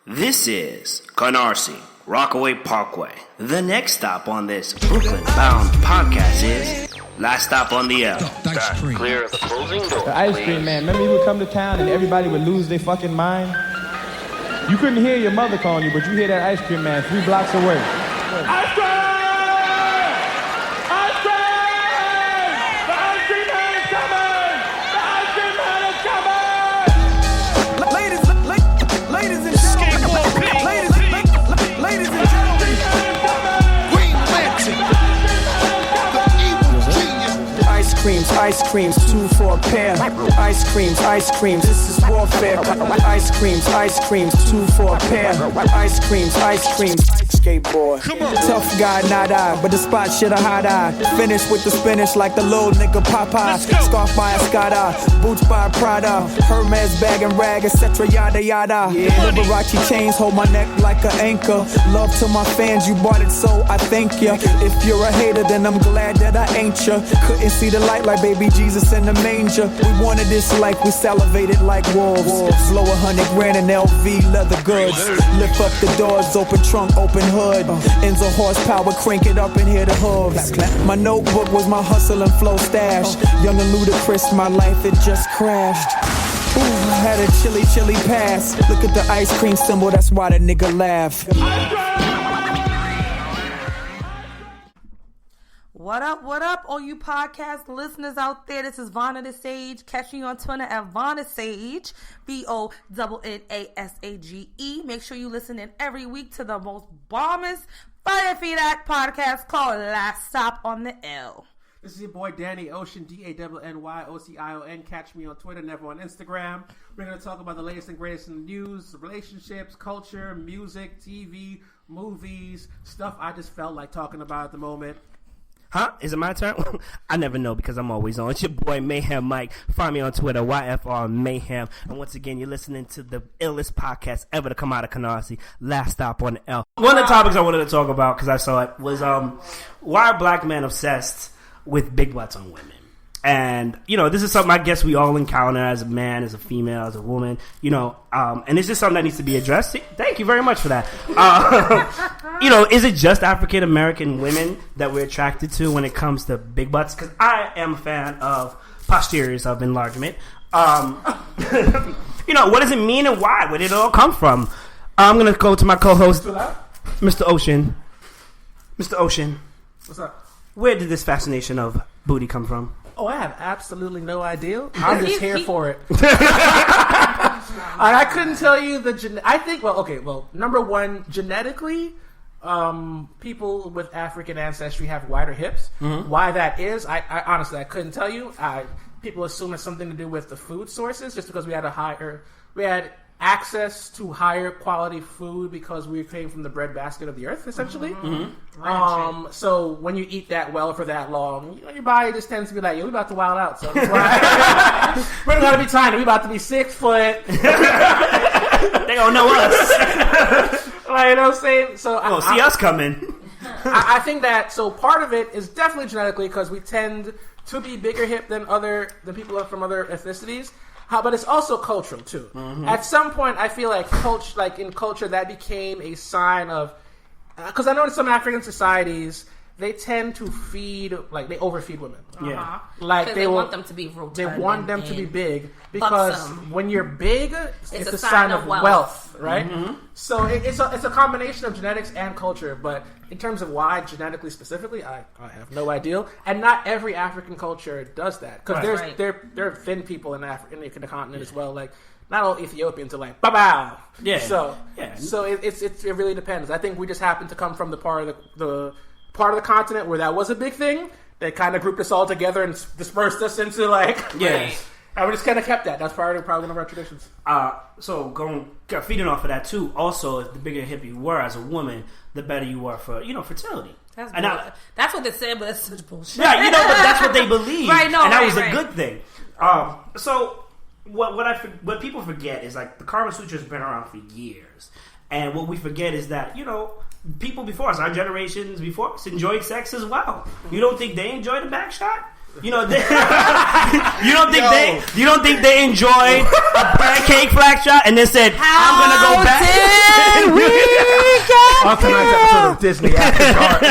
This is Canarsie, Rockaway Parkway. The next stop on this Brooklyn-bound podcast is Last Stop on the L. Clear the closing door. The ice cream man. Remember he would come to town and everybody would lose their fucking mind? You couldn't hear your mother calling you, but you hear that ice cream man 3 blocks away. Ice cream! Ice cream! The ice cream man is coming! The ice cream man is coming! Ladies and gentlemen. Ladies and gentlemen. Green Lantern. The evil genius. Ice creams, 2 for a pair. Ice creams, this is warfare. Ice creams, 2 for a pair. Ice creams, skateboard. Tough guy, not I, but the spot shit a hot eye. Finish with the spinach like the little nigga Popeye. Scarf by a Escada, boots by a Prada. Hermes bag and rag, etc. Yada yada. Liberace chains hold my neck like an anchor. Love to my fans, you bought it, so I thank ya. If you're a hater, then I'm glad that I ain't ya. Couldn't see the light like baby Jesus in the manger. We wanted this life, we salivated like wolves. Blow 100 grand in LV leather goods. Lift up the doors, open trunk, open hood. Enzo horsepower, crank it up and hear the hooves. My notebook was my hustle and flow stash. Young and ludicrous, my life it just crashed. Ooh, had a chilly pass. Look at the ice cream symbol, that's why the nigga laugh. What up, all you podcast listeners out there? This is Vonna the Sage. Catch me on Twitter at Vonna Sage, VONNASAGE. Make sure you listen in every week to the most bombest fire feed act podcast called Last Stop on the L. This is your boy Danny Ocean, DANNYOCION. Catch me on Twitter, never on Instagram. We're going to talk about the latest and greatest in the news, relationships, culture, music, TV, movies, stuff I just felt like talking about at the moment. Huh? Is it my turn? I never know because I'm always on. It's your boy Mayhem Mike. Find me on Twitter, YFR Mayhem. And once again, you're listening to the illest podcast ever to come out of Canarsie, Last Stop on the L. One of the topics I wanted to talk about, because I saw it, was why are black men obsessed with big butts on women? And, you know, this is something I guess we all encounter as a man, as a female, as a woman, you know, and it's just something that needs to be addressed. Thank you very much for that. You know, is it just African-American women that we're attracted to when it comes to big butts? Because I am a fan of posteriors of enlargement. You know, what does it mean and why? Where did it all come from? I'm going to go to my co-host, Mr. Ocean. Mr. Ocean. What's up? Where did this fascination of booty come from? Oh, I have absolutely no idea. I'm just here for it. I couldn't tell you I think, number one, genetically, people with African ancestry have wider hips. Mm-hmm. Why that is, I honestly, I couldn't tell you. People assume it's something to do with the food sources, just because we had access to higher quality food because we came from the breadbasket of the earth, essentially. Mm-hmm. So when you eat that well for that long, you know, your body just tends to be like, yo, we about to wild out. So that's why we're going to be tiny. We about to be 6 foot. They gonna know us. Like, you know what I'm saying? So see us coming. I think that, so part of it is definitely genetically because we tend to be bigger hip than people from other ethnicities. But it's also cultural too. Mm-hmm. At some point, I feel like in culture that became a sign of, because I know in some African societies they tend to they overfeed women. Yeah, like they want them to be rotund. They want them to be big because when you're big, it's a sign of wealth, right? Mm-hmm. So it's a combination of genetics and culture. But in terms of why genetically specifically, I have no idea. And not every African culture does that because there are thin people in the continent as well. Like not all Ethiopians are like bow. Yeah. So it really depends. I think we just happen to come from the part of the continent where that was a big thing. They kind of grouped us all together and dispersed us into and we just kind of kept that. That's probably one of our traditions. So feeding off of that too. Also, the bigger hip you were as a woman, the better you were for fertility. That's what they said, but that's such bullshit. Yeah, but that's what they believe, right? No, and that was a good thing. So what people forget is like the Kama Sutra's been around for years, and what we forget is that people before us, our generations before us, enjoyed sex as well. You don't think they enjoyed a back shot? You don't think they enjoyed a pancake flag shot and then said, "I'm gonna go back"? On tonight's episode of Disney After Dark.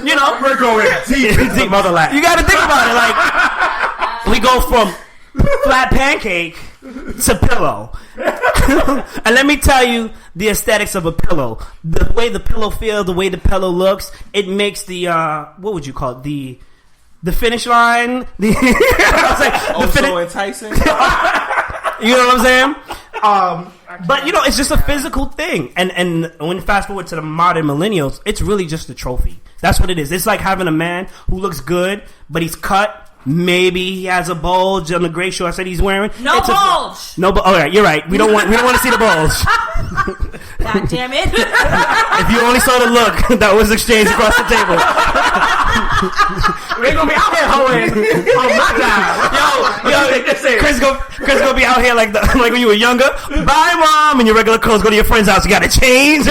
You know, We're going deep motherland. you got to think about it. Like, we go from flat pancake to pillow. And let me tell you the aesthetics of a pillow. The way the pillow feels, the way the pillow looks, it makes the what would you call it? The finish line. So enticing. You know what I'm saying? But you know, it's just a physical thing. And when you fast forward to the modern millennials, it's really just a trophy. That's what it is. It's like having a man who looks good, but he's cut. Maybe he has a bulge on the gray shorts that he's wearing. No bulge. No bulge. All right, you're right. We don't want to see the bulge. God damn it! If you only saw the look that was exchanged across the table. We ain't gonna be out here hoeing. Oh my god! Yo, Chris gonna be out here like when you were younger. Bye, mom, and your regular clothes. Go to your friend's house. You got to change.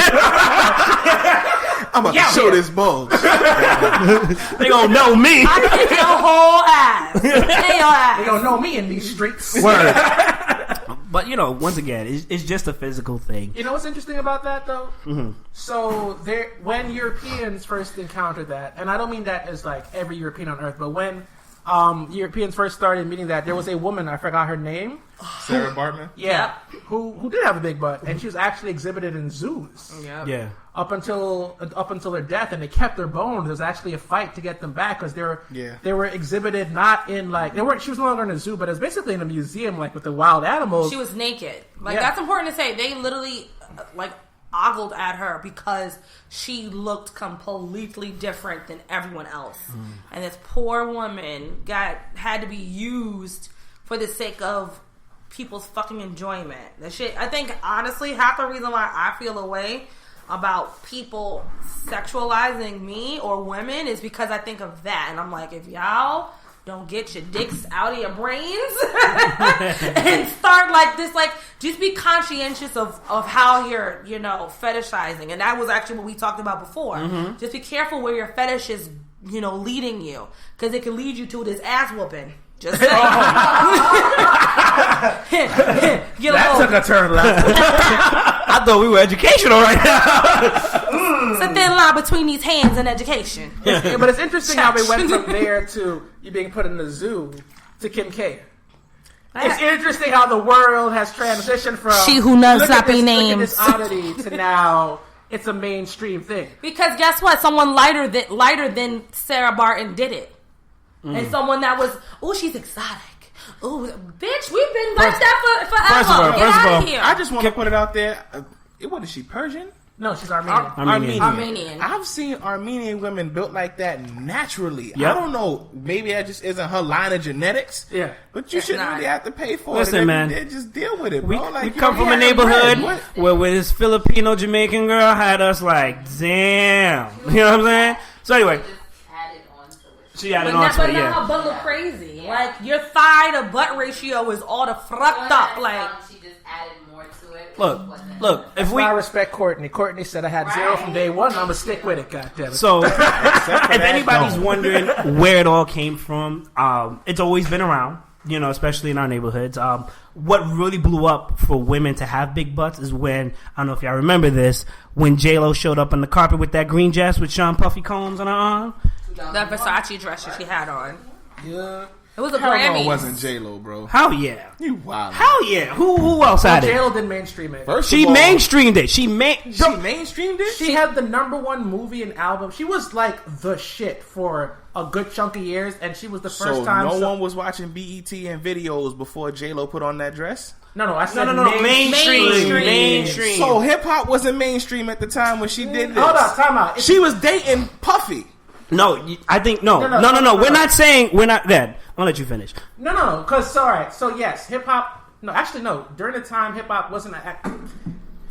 I'm about to show this bulge. They gonna know me. I kick your whole ass. They gonna know me in these streets. Word. But you know, once again, it's just a physical thing. You know what's interesting about that, though? Mm-hmm. So when Europeans first encountered that, and I don't mean that as like every European on Earth, but when Europeans first started meeting that, there was a woman, I forgot her name. Sarah Bartman? Yeah. Who did have a big butt, and she was actually exhibited in zoos. Yep. Yeah. Up until their death, and they kept their bones. There was actually a fight to get them back because they were exhibited not in like they weren't. She was no longer in a zoo, but it was basically in a museum, like with the wild animals. She was naked. Like that's important to say. They literally like ogled at her because she looked completely different than everyone else, and this poor woman had to be used for the sake of people's fucking enjoyment. That shit. I think honestly, half the reason why I feel away about people sexualizing me or women is because I think of that, and I'm like, if y'all don't get your dicks out of your brains and start like this, like just be conscientious of how you're, you know, fetishizing. And that was actually what we talked about before. Mm-hmm. Just be careful where your fetish is, you know, leading you, because it can lead you to this ass whooping. Just saying. That took a turn left. I thought we were educational right now. It's a thin line between these hands and education. Yeah, but it's interesting how they went from there to you being put in the zoo to Kim K. It's interesting how the world has transitioned from she who knows sloppy names, look at this oddity to now it's a mainstream thing. Because guess what? Someone lighter than Sarah Barton did it. And someone that was, she's exotic. Bitch, we've been like that forever. First of all, Get out of here. I just want to put it out there. What is she, Persian? No, she's Armenian. Armenian. I've seen Armenian women built like that naturally. Yep. I don't know. Maybe that just isn't her line of genetics. Yeah. But you shouldn't really have to pay for it. Listen, man. They just deal with it, We bro. Like, come from a neighborhood where this Filipino Jamaican girl had us like, damn. You know what I'm saying? So anyway. She added on to it, But now her butt look crazy. Like, your thigh to butt ratio is all the fucked up. Like, she just added more to it. Look. If I respect Courtney. Courtney said I had 0 from day one. I'm gonna stick with it. Goddammit. So, if anybody's wondering where it all came from, it's always been around. You know, especially in our neighborhoods. What really blew up for women to have big butts is when, I don't know if y'all remember this, when J-Lo showed up on the carpet with that green dress with Sean Puffy Combs on her arm. that Versace dress that she had on. Yeah. It was a Hell Grammy. no, it wasn't J-Lo, bro. Hell yeah. You wild. Hell yeah. Who else had it? J-Lo didn't mainstream it. She mainstreamed it. She mainstreamed it? She had the #1 movie and album. She was like the shit for a good chunk of years, and she was the first time. No one was watching BET and videos before J-Lo put on that dress? No. I said No. Mainstream. So hip hop wasn't mainstream at the time when she did this. Hold on, time out. She was dating Puffy. No, I think no. We're not saying we're not that. I'll let you finish. No, because alright. So yes, hip hop. No, actually no. During the time, hip hop wasn't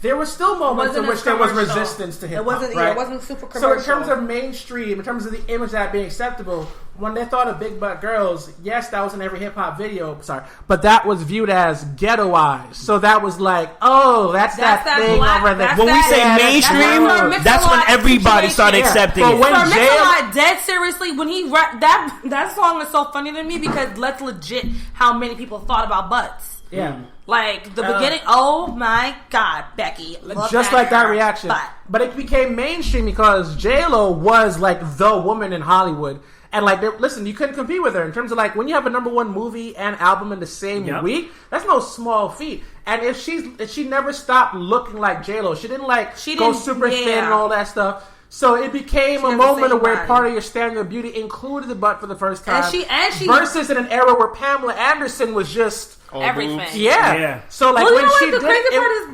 there were still moments in which there was resistance to hip hop. It wasn't super commercial. So in terms of mainstream, in terms of the image that being acceptable, when they thought of big butt girls, yes, that was in every hip hop video. Sorry, but that was viewed as ghettoized. So that was like, that's that thing black, over there. When we say mainstream, that's when everybody started accepting it. When Mix-a-Lot, dead seriously, when he that song is so funny to me because that's legit how many people thought about butts. Yeah. Like, the beginning, oh my God, Becky. Just like that reaction. But it became mainstream because J-Lo was, like, the woman in Hollywood. And, like, listen, you couldn't compete with her in terms of, like, when you have a number one movie and album in the same week, that's no small feat. And if she never stopped looking like J-Lo, she didn't go super thin and all that stuff. So it became a moment where part of your standard of beauty included the butt for the first time. And she versus in an era where Pamela Anderson was just everything. Yeah. So like when she the crazy part is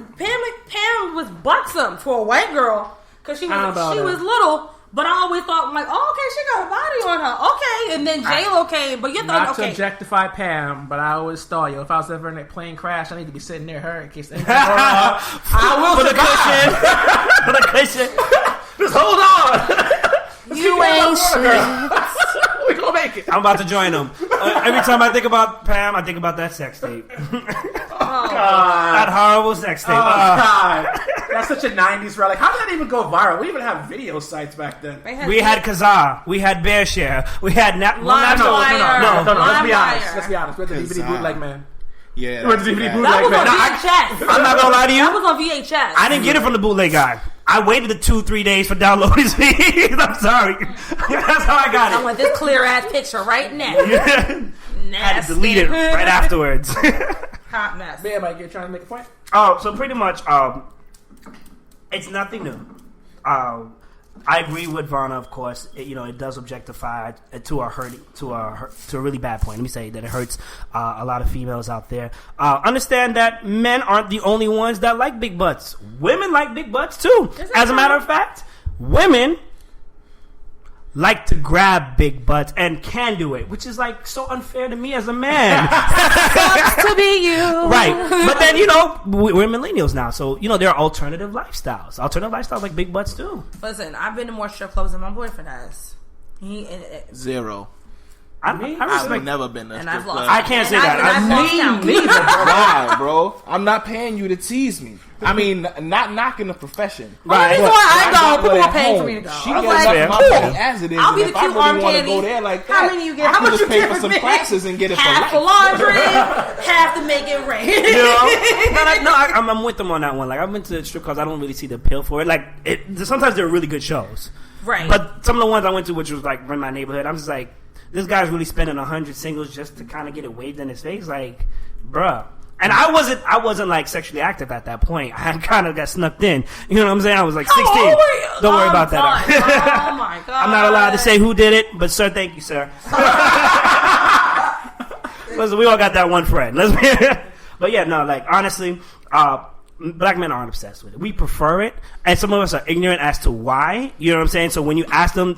Pam was buxom for a white girl because she was little. But I always thought, like, oh, okay, she got a body on her. Okay, and then J-Lo came, but you thought, not to objectify Pam, but I always thought, if I was ever in a plane crash, I need to be sitting near her in case anything goes wrong. I will survive. For the cushion. Just hold on. You ain't shit. We gonna make it. I'm about to join them. Every time I think about Pam, I think about that sex tape. Oh, God. That horrible sex tape. Oh, God. That's such a 90s relic. How did that even go viral? We even have video sites back then. We had Kazaa. We had BearShare. We had No. Let's be honest. We had the DVD bootleg, man. Yeah. The DVD bootleg, that was man. on VHS. I'm not gonna lie to you. That was on VHS. I didn't get it from the bootleg guy. I waited the 2-3 days for downloading his feed. I'm sorry. That's how I got it. I want this clear ass picture right now. I had to delete it right afterwards. Hot mess. Man, Mike, you're trying to make a point? Oh, so pretty much, it's nothing new. I agree with Vanna, of course. It does objectify to a really bad point. Let me say that it hurts a lot of females out there. Understand that men aren't the only ones that like big butts. Women like big butts too. As a matter of fact, women like to grab big butts and can do it, which is like so unfair to me as a man. Sucks to be you. Right. But then, we're millennials now, so, there are alternative lifestyles. Alternative lifestyles like big butts too. Listen, I've been to more strip clubs than my boyfriend has. Zero. I've never been to a strip club. I can't say that. Me neither. Why, bro? I'm not paying you to tease me. I mean, not knocking the profession. Right. That's why I go. People are paying for me to go. She gets enough money as it is. I'll be the cute arm really want to candy. go there like that, How many you get? I can just pay for some classes and get it half for life. Laundry, half to make it rain. I'm with them on that one. Like, I've been to strip clubs. I don't really see the appeal for it. Like, sometimes they're really good shows. Right. But some of the ones I went to, which was like in my neighborhood, I'm just like, this guy's really spending 100 singles just to kind of get it waved in his face. Like, bruh. And I wasn't like sexually active at that point. I kind of got snuck in. You know what I'm saying? I was like 16. Don't worry about that. Oh my God. I'm not allowed to say who did it, but sir, thank you, sir. Listen, we all got that one friend. But yeah, no, like honestly, black men aren't obsessed with it. We prefer it, and some of us are ignorant as to why. You know what I'm saying? So when you ask them,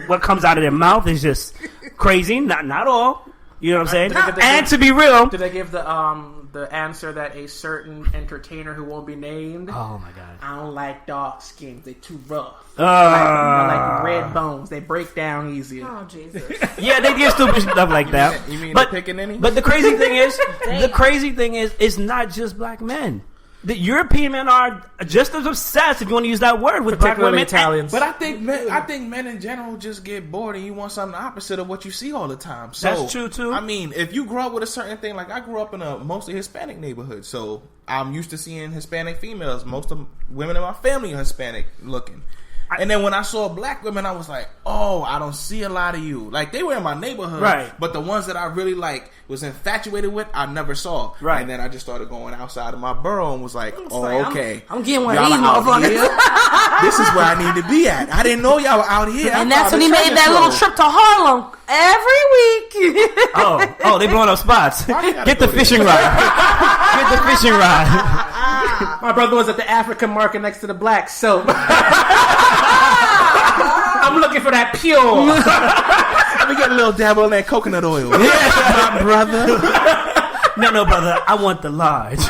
what comes out of their mouth is just crazy. Not all. You know what I'm saying? And to be real, did they give the answer that a certain entertainer who won't be named? Oh my God! I don't like dark skins. They too rough. I like red bones. They break down easier. Oh Jesus! Yeah, they get stupid stuff like that. You mean but picking any? But the crazy thing is, it's not just black men. The European men are just as obsessed, if you want to use that word, with black women. Italians. But I think men in general just get bored, and you want something opposite of what you see all the time. So, that's true too. I mean, if you grow up with a certain thing, like I grew up in a mostly Hispanic neighborhood, so I'm used to seeing Hispanic females. Most of women in my family are Hispanic looking. And then when I saw black women, I was like, oh, I don't see a lot of you. Like, they were in my neighborhood. Right. But the ones that I really, was infatuated with, I never saw. Right. And then I just started going outside of my borough and was like, okay. I'm getting one of these motherfuckers. This is where I need to be at. I didn't know y'all were out here. And that's when he made that little trip to Harlem every week. Oh, they blowing up spots. Get the fishing rod. Get the fishing rod. My brother was at the African market next to the black soap. I'm looking for that pure. Let me get a little dabble in that coconut oil. Yeah, my brother. No, brother. I want the large.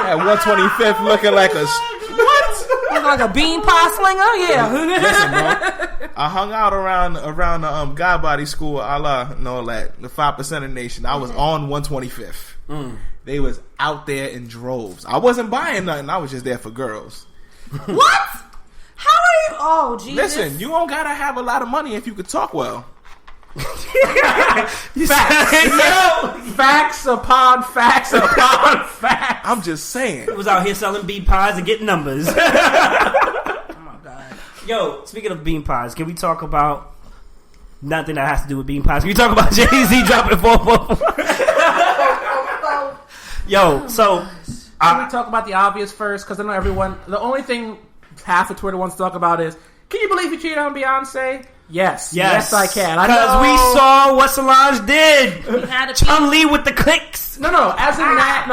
At 125th, looking like a what? Looking like a bean pie slinger? Yeah. Listen, bro. I hung out around the God Body School, a la the 5% of Nation. I was on 125th. They was out there in droves. I wasn't buying nothing. I was just there for girls. What? How are you? Oh, Jesus. Listen, you don't gotta have a lot of money if you could talk well. Facts upon facts upon facts. I'm just saying. He was out here selling bean pies and getting numbers. Oh my god. Yo, speaking of bean pies, can we talk about nothing that has to do with bean pies? Can we talk about Jay-Z dropping 444? Yo, so Can we talk about the obvious first? Because I know everyone. The only thing half of Twitter wants to talk about is, can you believe he cheated on Beyonce? Yes, I can. Because we saw what Solange did. Chun-Li with the clicks. No. As a man,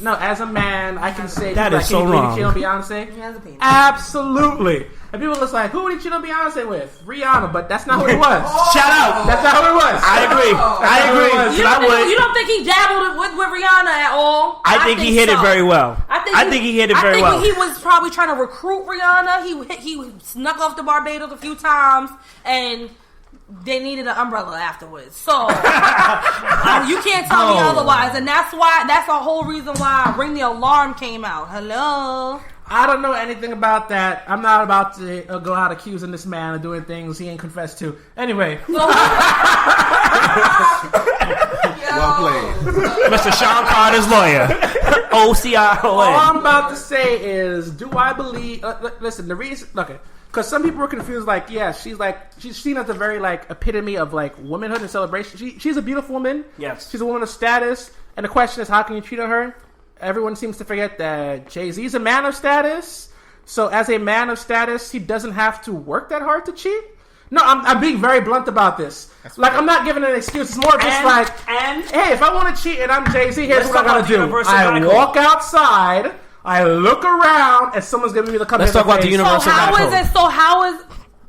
as a man, I can say that is so wrong. Can you cheat on Beyonce? He has a penis. Absolutely. And people was like, who would he cheat on Beyonce with? Rihanna, but that's not who it was. Shout out. That's not who it was. I agree. You don't think he dabbled with Rihanna at all? I think he hit it very well. I think he hit it very well. I think he was probably trying to recruit Rihanna. He snuck off to Barbados a few times, and they needed an umbrella afterwards. So you can't tell me otherwise, and that's the whole reason why Ring the Alarm came out. Hello. I don't know anything about that. I'm not about to go out accusing this man of doing things he ain't confessed to. Anyway. Well played. Mr. Sean Carter's lawyer. OCIOA. All I'm about to say is, do I believe... listen, the reason... Okay. Because some people were confused, like, yeah, she's seen as the very, like, epitome of, like, womanhood and celebration. She's a beautiful woman. Yes. She's a woman of status. And the question is, how can you cheat on her? Everyone seems to forget that Jay-Z's a man of status. So as a man of status, he doesn't have to work that hard to cheat. No, I'm being very blunt about this. I'm not giving an excuse. It's more just hey, if I want to cheat and I'm Jay-Z, here's what I gotta do. I walk outside, I look around, and someone's giving me the cover. Let's talk about the universal black code.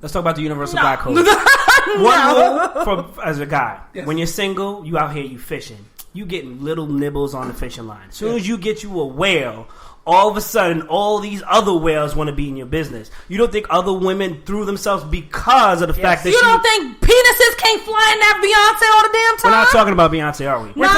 Let's talk about the universal black code. One rule as a guy. Yes. When you're single, you out here, you fishing. You getting little nibbles on the fishing line. As soon as you get you a whale, all of a sudden, all these other whales want to be in your business. You don't think other women threw themselves because of the fact that you don't think penises can't fly in that Beyonce all the damn time? We're not talking about Beyonce, are we? No,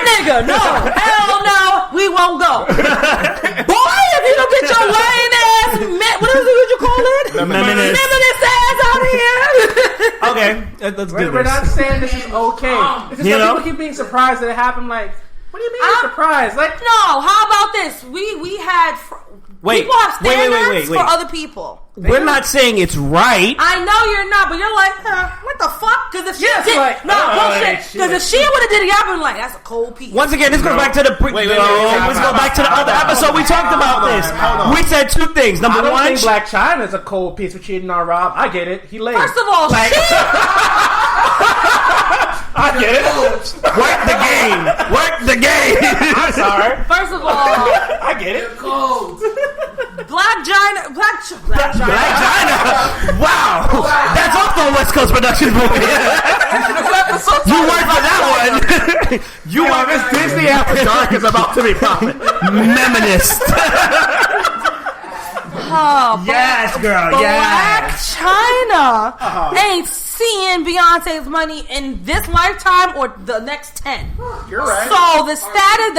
nigga, no. Hell no, we won't go. Boy, if you don't get your lame ass, what you call it? Feminist ass out here. Okay, let's do this. We're not saying this is okay. It's just people keep being surprised that it happened. Like, what do you mean surprised? Like, no. How about this? We had people have standards for other people. We're not saying it's right. I know you're not, but you're like, what the fuck? Because if she bullshit. Because if she would have did it, I'd been like, that's a cold piece. Once again, this goes back to the let's go back to the other episode. We talked about this. We said two things. Number one, I don't think Black China is a cold piece for cheating on Rob. I get it. He laid. First of all, I get it. Work the game. I'm sorry. First of all, I get it. Cold. Black China. Wow. That's also a West Coast production movie. You worked for that one. You are this Disney After Dark is about to be popping. Meminist. Yes, girl. Black China ain't seeing Beyonce's money in this lifetime or the next 10. You're right. So the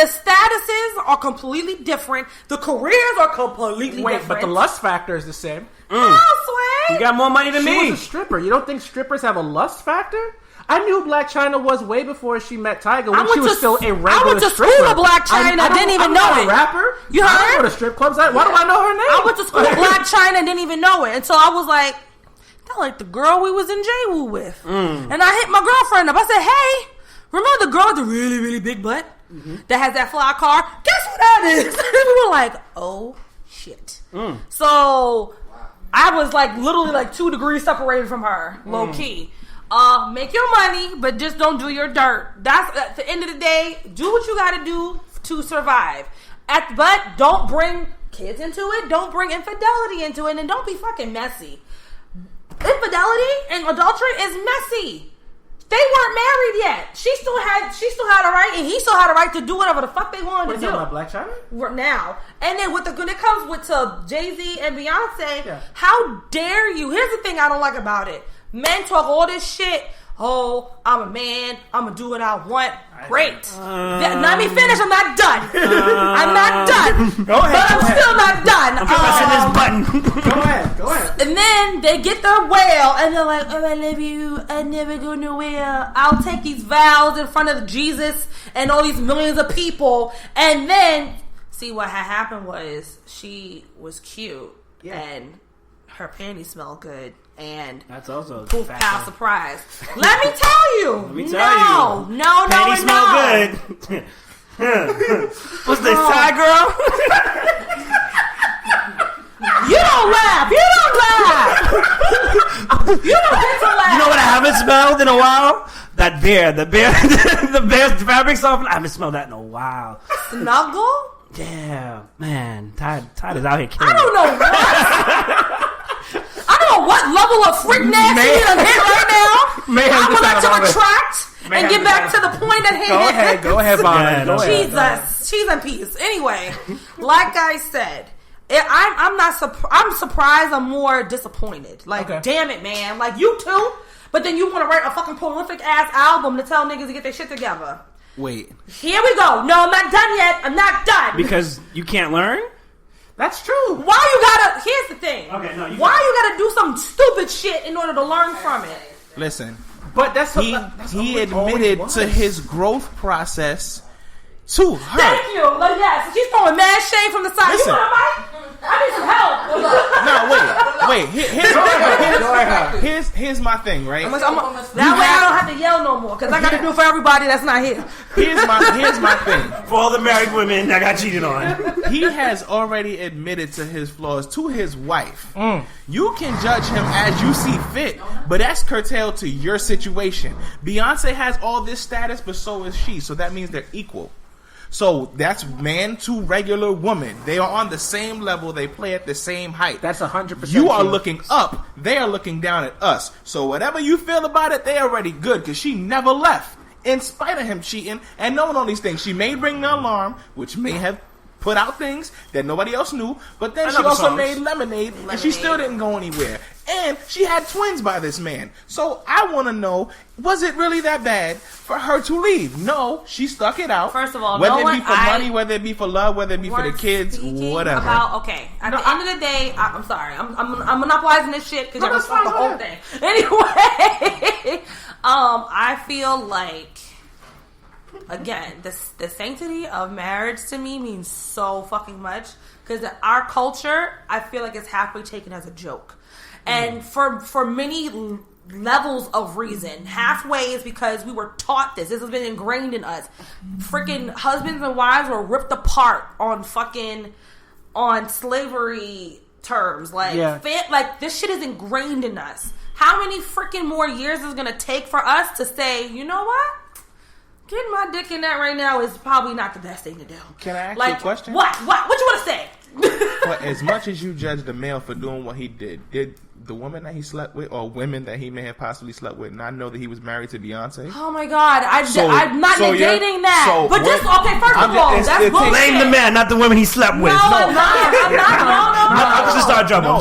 statuses are completely different. The careers are completely different. But the lust factor is the same. Oh, Sway. You got more money than me. She was a stripper. You don't think strippers have a lust factor? I knew who Black China was way before she met Tiger when she was still a regular stripper. I went to school with Black China, didn't even know it. I'm not a rapper. You heard? I go to strip clubs. Why do I know her name? I went to school with Black China and didn't even know it. And so I was like, that like the girl we was in J-Woo with. And I hit my girlfriend up. I said, hey, remember the girl with the really, really big butt that has that fly car? Guess who that is? We were like, oh, shit. So I was like literally like 2 degrees separated from her, low key. Make your money, but just don't do your dirt. That's at the end of the day. Do what you got to do to survive. But don't bring kids into it. Don't bring infidelity into it, and don't be fucking messy. Infidelity and adultery is messy. They weren't married yet. She still had a right, and he still had a right to do whatever the fuck they wanted to do. About Black China? Now, and then when it comes with Jay-Z and Beyonce, how dare you? Here's the thing I don't like about it. Men talk all this shit. Oh, I'm a man. I'm going to do what I want. Great. Let me finish. I'm not done. I'm not done. done. Go ahead. But I'm still not done. I'm pressing this button. Go ahead. And then they get their whale, and they're like, "Oh, I love you. I never go nowhere. I'll take these vows in front of Jesus and all these millions of people." And then, see what had happened was she was cute, and her panties smell good. And that's also poof, pow, surprise. Let me tell you. Let me tell you. No. Panties smell good. What's this, Thai girl? You don't laugh. You don't get to laugh. You know what I haven't smelled in a while? That bear. The bear's fabric softener. I haven't smelled that in a while. Snuggle? Yeah, man. Tide is out here killing I don't know what level of freak nasty you done hit right now. I would like to retract and get back to the point at hand. Go ahead, Vaughn. Jesus, cheese and peas. Anyway, like I said, I'm surprised. I'm more disappointed. Like, damn it, man. Like, you too? But then you want to write a fucking prolific ass album to tell niggas to get their shit together. Wait. Here we go. No, I'm not done yet. I'm not done. Because you can't learn? That's true. Why you gotta... Here's the thing. Okay, no, why you gotta do some stupid shit in order to learn from it? Listen. But he admitted to his growth process to her. Thank you. Like, yes, she's throwing mad shade from the side. Listen. You want a mic? I need some help. No, wait. Here's my thing, right? That way I don't have to yell no more because I got to do it for everybody that's not here. Here's my thing. For all the married women that got cheated on. He has already admitted to his flaws to his wife. You can judge him as you see fit, but that's curtailed to your situation. Beyonce has all this status, but so is she. So that means they're equal. So that's man to regular woman. They are on the same level. They play at the same height. That's 100%. You are looking up. They are looking down at us. So whatever you feel about it, they already good because she never left. In spite of him cheating and knowing all these things. She may ring the alarm, which may have put out things that nobody else knew. But then she also made Lemonade, and she still didn't go anywhere. And she had twins by this man. So I want to know, was it really that bad for her to leave? No, she stuck it out. First of all, whether it be for money, whether it be for love, whether it be for the kids, whatever. At the end of the day, I'm sorry. I'm monopolizing this shit because you're going to fuck the whole thing. Anyway, I feel like, again, the sanctity of marriage to me means so fucking much because our culture, I feel like it's halfway taken as a joke. And for many levels of reason, halfway is because we were taught this. This has been ingrained in us. Freaking husbands and wives were ripped apart on slavery terms. Like, like this shit is ingrained in us. How many freaking more years is it going to take for us to say, you know what? Getting my dick in that right now is probably not the best thing to do. Can I ask you a question? What you want to say? But as much as you judge the male for doing what he did the woman that he slept with or women that he may have possibly slept with not know that he was married to Beyonce? Oh my God. I'm not negating that. But just, okay, first of all, that's bullshit. Blame the man, not the women he slept with. No, I'm not. I'm just start jumping.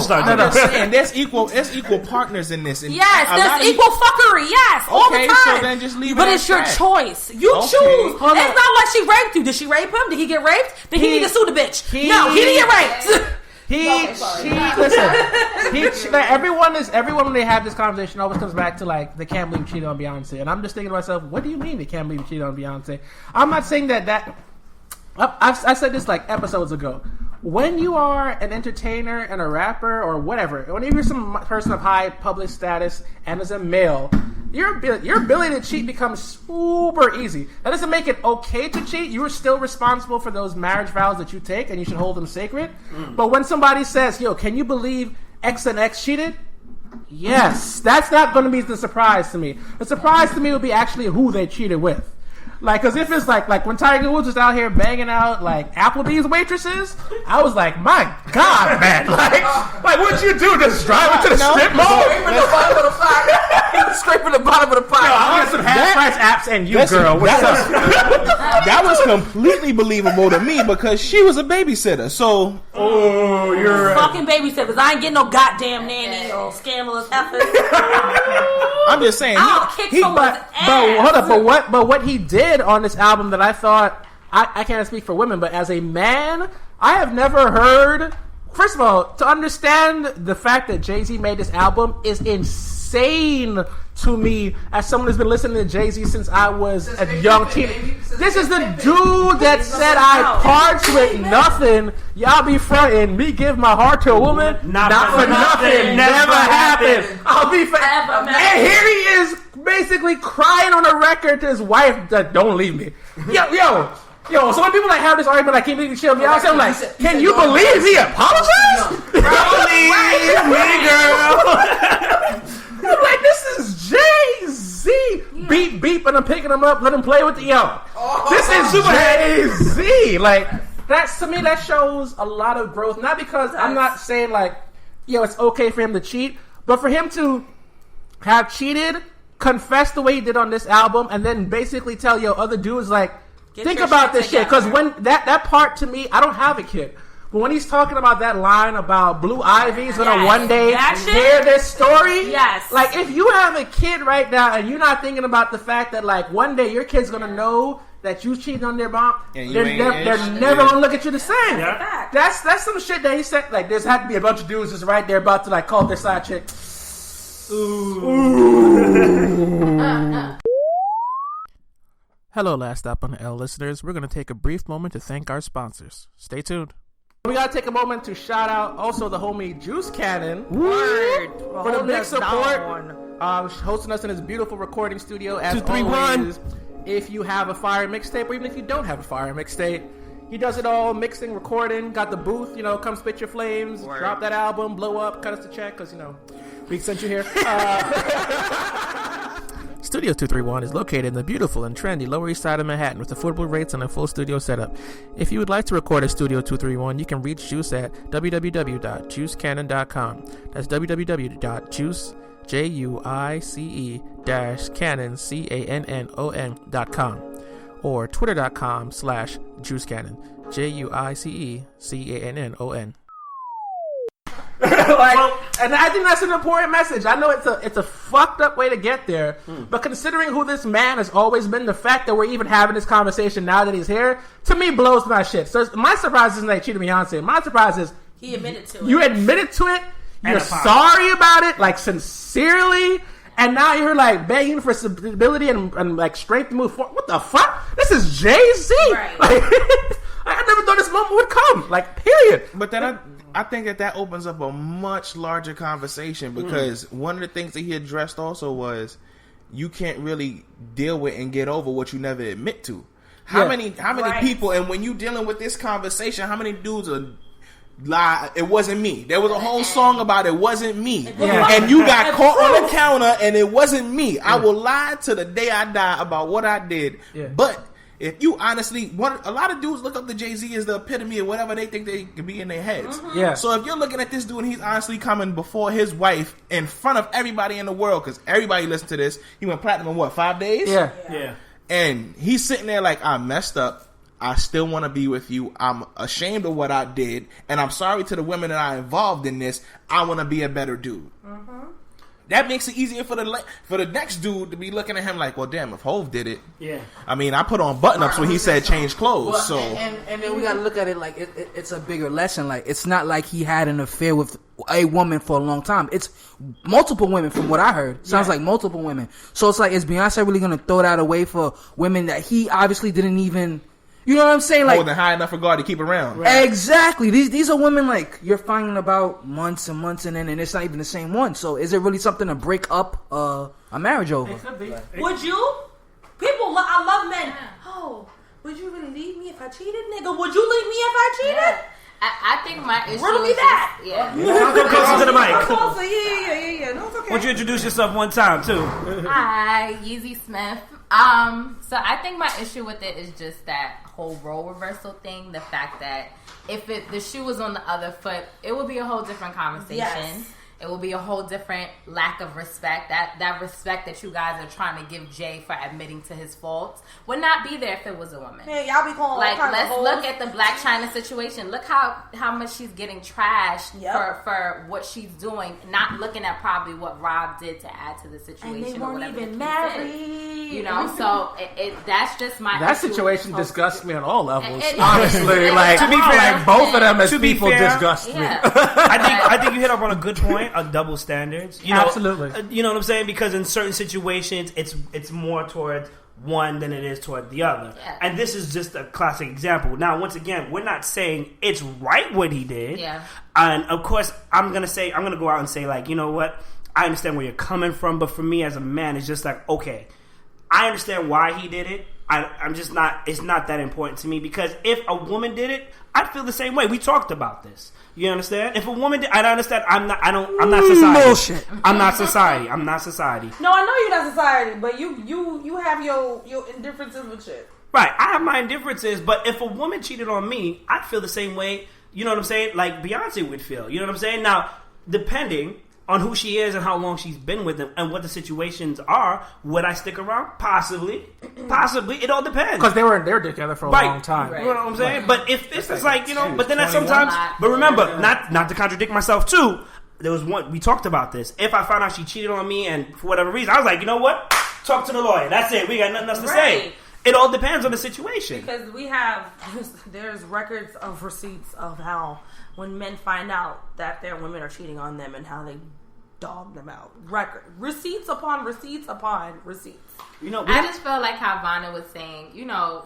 And there's equal partners in this. And yes, there's equal fuckery. Yes, all the time. So then just leave it. But it's your choice. You choose. It's not like she raped you. Did she rape him? Did he get raped? Did he need to sue the bitch? No, he didn't get raped. Everyone when they have this conversation always comes back to like they can't believe you cheated on Beyonce, and I'm just thinking to myself, what do you mean they can't believe you cheated on Beyonce? I'm not saying that. I said this like episodes ago. When you are an entertainer and a rapper or whatever, when you're some person of high public status and as a male, your ability to cheat becomes super easy. That doesn't make it okay to cheat. You are still responsible for those marriage vows that you take, and you should hold them sacred. But when somebody says, yo, can you believe X and X cheated? Yes. That's not going to be the surprise to me. The surprise to me would be actually who they cheated with. Like, cause if it's like when Tiger Woods was out here banging out like Applebee's waitresses, I was like, my God, man! Like what'd you do? Just drive into the strip mall? Scraping the bottom of the pot. Yo, I'll get some half price apps and girl. What's up? That was completely believable to me because she was a babysitter. So, you're fucking babysitters. I ain't getting no goddamn nanny or scandalous heifers. I'm just saying. I'll kick someone's ass. But hold up. But what he did on this album that I thought I can't speak for women, but as a man, I have never heard. First of all, to understand the fact that Jay-Z made this album is insane to me as someone who's been listening to Jay-Z since I was a young teen. This is the dude that said I parts with nothing. Y'all be frontin'. Me give my heart to a woman. Not for nothing. Never happened. I'll be forever. And here he is basically crying on a record to his wife that don't leave me. Yo, so when people have this argument, like, can't believe you chill me out, I'm like, can you believe he apologized? Don't leave me, girl. I'm like, this is Jay-Z. Beep, beep, and I'm picking him up, let him play with the This is Jay-Z. Like, that's, to me, that shows a lot of growth. Not because I'm not saying, like, it's okay for him to cheat, but for him to have cheated, confess the way he did on this album, and then basically tell, other dudes, like, think about this shit, because when that part to me, I don't have a kid, but when he's talking about that line about blue ivies gonna one day hear this story, like if you have a kid right now and you're not thinking about the fact that like one day your kid's gonna know that you cheated on their mom, they're never gonna look at you the same. That's some shit that he said. Like there's had to be a bunch of dudes just right there about to like call their side chick. Ooh. Hello, Last Stop on the L listeners. We're going to take a brief moment to thank our sponsors. Stay tuned. We got to take a moment to shout out also the homie Juice Cannon for the big support. Hosting us in his beautiful recording studio as always. If you have a fire mixtape or even if you don't have a fire mixtape, he does it all, mixing, recording, got the booth, come spit your flames, drop that album, blow up, cut us a check because, we sent you here. Studio 231 is located in the beautiful and trendy Lower East Side of Manhattan with affordable rates and a full studio setup. If you would like to record at Studio 231, you can reach Juice at www.juicecannon.com. That's www.juice-cannon.com or twitter.com/juicecannon. JUICECANNON. And I think that's an important message. I know it's a fucked up way to get there, but considering who this man has always been, the fact that we're even having this conversation now that he's here, to me blows my shit. So my surprise isn't that he cheated Beyonce. My surprise is he admitted to it. You admitted to it. You're sorry about it, like sincerely, and now you're like begging for stability and like strength to move forward. What the fuck? This is Jay-Z. Right. Like, I never thought this moment would come. Like, period. But then I think that opens up a much larger conversation because one of the things that he addressed also was you can't really deal with and get over what you never admit to. How many people, and when you dealing with this conversation, how many dudes are lie? It wasn't me. There was a whole song about it wasn't me, and you got caught on the counter, and it wasn't me. I will lie to the day I die about what I did, but. If you honestly, a lot of dudes look up to Jay-Z as the epitome of whatever they think they could be in their heads. Yeah. So if you're looking at this dude and he's honestly coming before his wife in front of everybody in the world, because everybody listened to this, he went platinum in 5 days? Yeah. And he's sitting there like, I messed up. I still want to be with you. I'm ashamed of what I did. And I'm sorry to the women that I involved in this. I want to be a better dude. That makes it easier for the next dude to be looking at him like, well, damn, if Hov did it, I mean, I put on button-ups when he said change clothes. Well, so and then we got to look at it like it's a bigger lesson. Like, it's not like he had an affair with a woman for a long time. It's multiple women, from what I heard. Sounds like multiple women. So it's like, is Beyonce really going to throw that away for women that he obviously didn't even... You know what I'm saying? Like, holding high enough regard to keep around. Right. Exactly. These are women like you're finding about months and months and it's not even the same one. So is it really something to break up a marriage over? It could be. Would you? I love men. Oh, would you really leave me if I cheated, nigga? Would you leave me if I cheated? Yeah. I think my issue Riddle me that. Come closer to the mic. Yeah. No, it's okay. Why don't you introduce yourself one time too? Hi, Yeezy Smith. So I think my issue with it is just that whole role reversal thing. The fact that if the shoe was on the other foot, it would be a whole different conversation. Yes. It will be a whole different lack of respect. That respect that you guys are trying to give Jay for admitting to his faults would not be there if it was a woman. Yeah, y'all be calling like, let's look at the Blac Chyna situation. Look how much she's getting trashed for what she's doing, not looking at probably what Rob did to add to the situation. And they or weren't whatever even married. You know, so that's just my that issue situation disgusts me on all levels. It- honestly, like to be fair, like both of them as people fair, disgust me. I think you hit up on a good point of double standards. You know, Absolutely. You know what I'm saying? Because in certain situations, it's more towards one than it is toward the other. Yeah. And this is just a classic example. Now, once again, we're not saying it's right what he did. Yeah. And of course, I'm gonna go out and say, like, you know what? I understand where you're coming from, but for me as a man, it's just like, okay, I understand why he did it. I'm just not. It's not that important to me, because if a woman did it, I'd feel the same way. We talked about this. You understand? If a woman did, I understand. I'm not society. Bullshit. I'm not society. I'm not society. No, I know you're not society, but you have your indifferences with shit. Right. I have my indifferences, but if a woman cheated on me, I'd feel the same way. You know what I'm saying? Like Beyonce would feel. You know what I'm saying? Now, depending on who she is and how long she's been with him and what the situations are, would I stick around? Possibly. It all depends. Because they were together for a long time. You know what I'm saying? But if this is like, you know, but then at sometimes, but remember, not to contradict myself too, there was one, we talked about this. If I found out she cheated on me and for whatever reason, I was like, you know what? Talk to the lawyer. That's it. We got nothing else to say. It all depends on the situation. Because there's records of receipts of how when men find out that their women are cheating on them and how they dog them out. Receipts upon receipts upon receipts. You know, I just feel like how Vanna was saying, you know,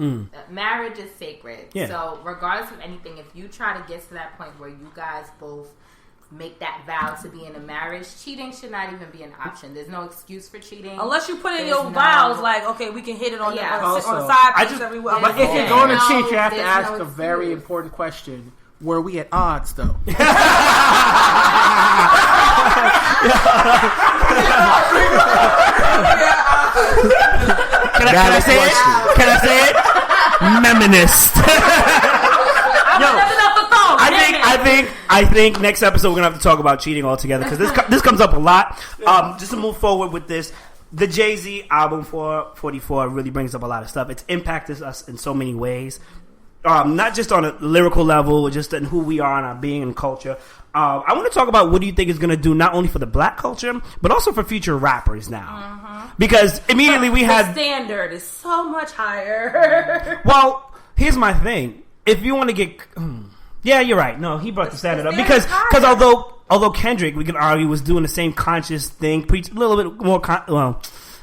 marriage is sacred. Yeah. So regardless of anything, if you try to get to that point where you guys both make that vow to be in a marriage, cheating should not even be an option. There's no excuse for cheating. Unless you put in your vows, like, okay, we can hit it on the side piece every week. But if you're going to cheat, you have to ask a very important question. Were we at odds, though? Can I say it? Can I say it? Meminist. I think next episode we're gonna have to talk about cheating altogether, because this comes up a lot. Just to move forward with this, the Jay-Z album 444 really brings up a lot of stuff. It's impacted us in so many ways. Not just on a lyrical level, just in who we are and our being and culture. I want to talk about what do you think is going to do not only for the black culture, but also for future rappers now. Because immediately we had... The standard is so much higher. Well, here's my thing. If you want to get... Yeah, you're right. No, he brought the standard up. Because although Kendrick, we can argue, was doing the same conscious thing, preach a little bit more...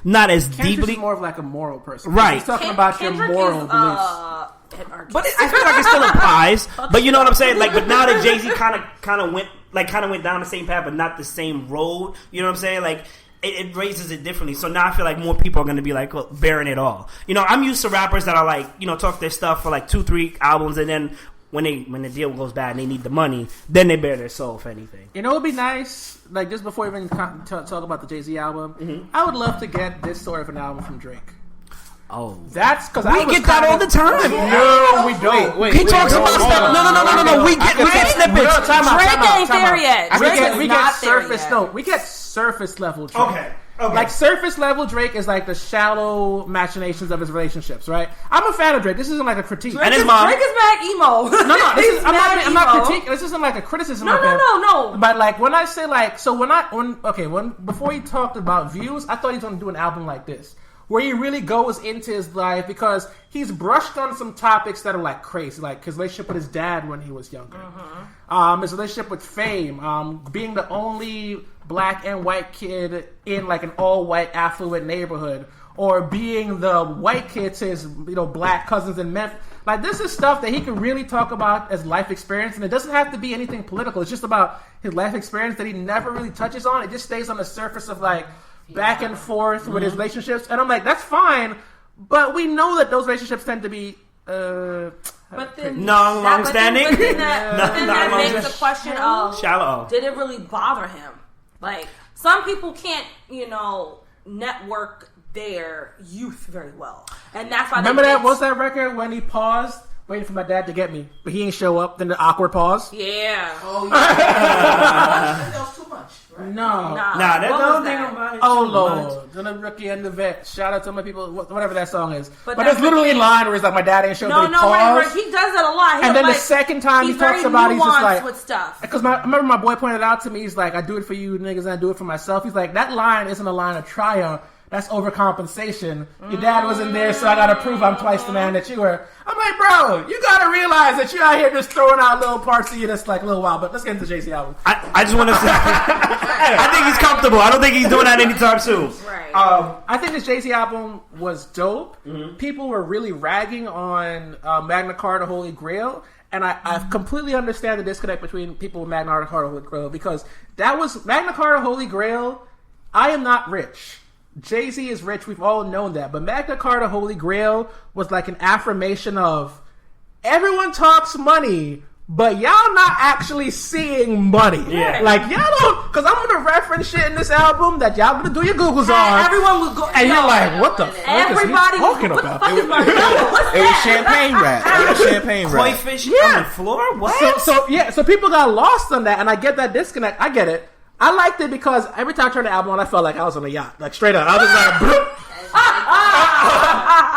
not as Kendrick's deeply... more of like a moral person. Right. He's talking about your moral beliefs. But I feel like it still applies. But you know what I'm saying? Like, but now that Jay-Z kind of went down the same path, but not the same road. You know what I'm saying? Like, it raises it differently. So now I feel like more people are going to be like, well, bearing it all. You know, I'm used to rappers that are like, you know, talk their stuff for like 2-3 albums, and then when the deal goes bad and they need the money, then they bear their soul, if anything. You know, it would be nice, like, just before we even talk about the Jay-Z album, I would love to get this sort of an album from Drake. Oh, that's because we get that all the time. No, we don't. He talks about stuff. No. We get snippets. Drake ain't there yet. We get surface. No, we get surface level Drake. Okay. Like surface level Drake is like the shallow machinations of his relationships, right? I'm a fan of Drake. This isn't like a critique. Drake is mad emo. No. I'm not critiquing. This isn't like a criticism. No. But like when I say like, so before he talked about views, I thought he was going to do an album like this, where he really goes into his life, because he's brushed on some topics that are like crazy, like his relationship with his dad when he was younger, his relationship with fame, being the only black and white kid in like an all-white affluent neighborhood, or being the white kid to his black cousins in Memphis. Like, this is stuff that he can really talk about as life experience, and it doesn't have to be anything political. It's just about his life experience that he never really touches on. It just stays on the surface of like back and forth with his relationships, and I'm like, that's fine, but we know that those relationships tend to be but then long-standing. But then that makes the question of shallow. Did it really bother him? Like, some people can't, network their youth very well, and that's why. Remember that? What's that record when he paused, waiting for my dad to get me, but he ain't show up? Then the awkward pause. Yeah. Oh yeah. That was too much. much. Right? No. Nah, that don't think about it. Oh Lord, then the rookie and the vet. Shout out to my people, whatever that song is. But that's it's literally in line where it's like my dad ain't showing. No, right. He does that a lot. And then the second time he talks about it, he's just like with stuff. Because I remember my boy pointed out to me, he's like, I do it for you niggas and I do it for myself. He's like, that line isn't a line of triumph. That's overcompensation. Your dad wasn't there, so I gotta prove I'm twice the man that you were. I'm like, bro, you gotta realize that you're out here just throwing out little parts of you that's like a little wild. But let's get into JC album. I just want to say, I think he's comfortable. I don't think he's doing that anytime soon. Right. I think this JC album was dope. Mm-hmm. People were really ragging on Magna Carta Holy Grail. And I completely understand the disconnect between people with Magna Carta Holy Grail because that was Magna Carta Holy Grail. I am not rich. Jay-Z is rich. We've all known that. But Magna Carta Holy Grail was like an affirmation of everyone talks money, but y'all not actually seeing money. Yeah. Like, y'all don't... Because I'm going to reference shit in this album that y'all going to do your Googles on. Everyone was going... And you're like, what the fuck is he talking about? It was champagne rap. It was champagne rap. Koi fish on the floor? What? So people got lost on that, and I get that disconnect. I get it. I liked it because every time I turned the album on, I felt like I was on a yacht. Like, straight up. I was just like,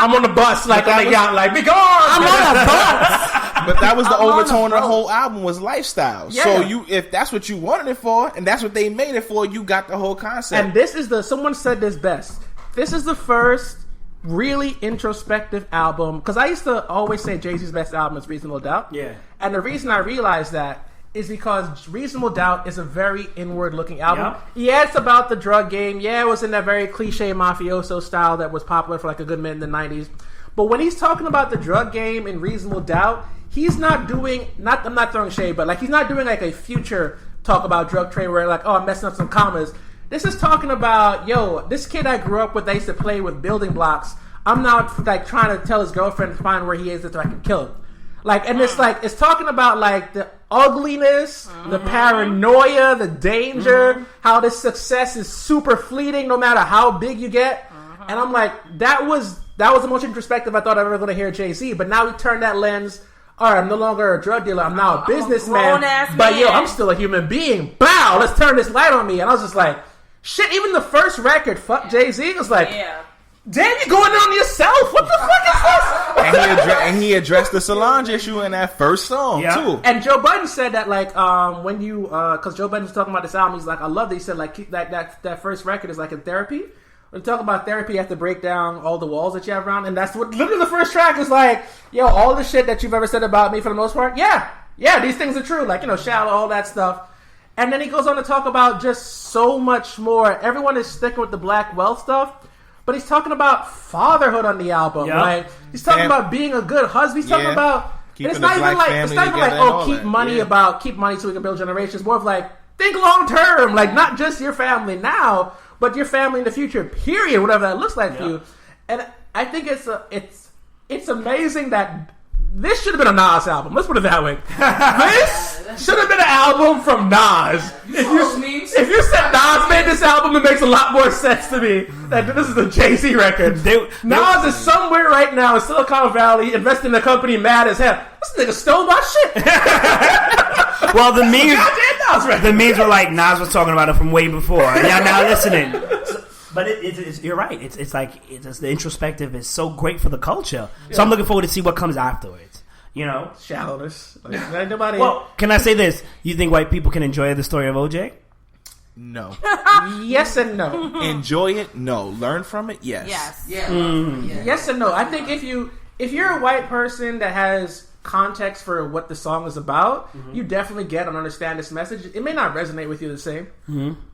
I'm on the bus, like, on a yacht, like, be gone! I'm on a bus! But that was the overtone of the whole album was lifestyle. Yeah. So if that's what you wanted it for, and that's what they made it for, you got the whole concept. And this is someone said this best. This is the first really introspective album, because I used to always say Jay-Z's best album is Reasonable Doubt. Yeah. And the reason I realized that is because Reasonable Doubt is a very inward-looking album. Yep. Yeah, it's about the drug game. Yeah, it was in that very cliche mafioso style that was popular for like a good minute in the 90s. But when he's talking about the drug game in Reasonable Doubt, he's not doing... I'm not throwing shade, but like he's not doing like a Future talk about drug trade where like, oh, I'm messing up some commas. This is talking about, yo, this kid I grew up with, I used to play with building blocks. I'm now like trying to tell his girlfriend to find where he is so I can kill him. Like, and it's like, it's talking about like the ugliness, the paranoia, the danger, how this success is super fleeting no matter how big you get. And I'm like, that was the most introspective I thought I was ever going to hear Jay-Z. But now we turn that lens. All right, I'm no longer a drug dealer. I'm now a businessman. But yo, I'm still a human being. Bow, let's turn this light on me. And I was just like, shit, even the first record, fuck Jay-Z, was like, damn, you going on yourself. What the fuck is this? And he addressed the Solange issue in that first song, too. And Joe Budden said that, like, when you... Because Joe Budden was talking about this album, he's like, I love that. He said, like, that first record is like in therapy. When you talk about therapy, you have to break down all the walls that you have around. And that's what... Literally the first track is like, yo, all the shit that you've ever said about me for the most part, yeah, these things are true. Like, you know, shallow, all that stuff. And then he goes on to talk about just so much more. Everyone is sticking with the black wealth stuff. But he's talking about fatherhood on the album. Yep. Like he's talking about being a good husband. He's talking about it's not even like keep money so we can build generations. More of like think long term, like not just your family now, but your family in the future. Period. Whatever that looks like for you. And I think it's amazing that this should have been a Nas album. Let's put it that way. This should have been an album from Nas. If you said Nas made this album, it makes a lot more sense to me that this is a Jay-Z record. Nas is somewhere right now in Silicon Valley investing in a company mad as hell. This nigga stole my shit. Well, the memes were like Nas was talking about it from way before. Y'all now listening. But you're right. It's like the introspective is so great for the culture. So I'm looking forward to see what comes afterwards. You know, shallowness. Like, nobody. Well, can I say this? You think white people can enjoy the story of OJ? No. Yes and no. Enjoy it? No. Learn from it? Yes. Yes. Yeah. Yes and no. I think if you're a white person that has context for what the song is about, you definitely get and understand this message. It may not resonate with you the same,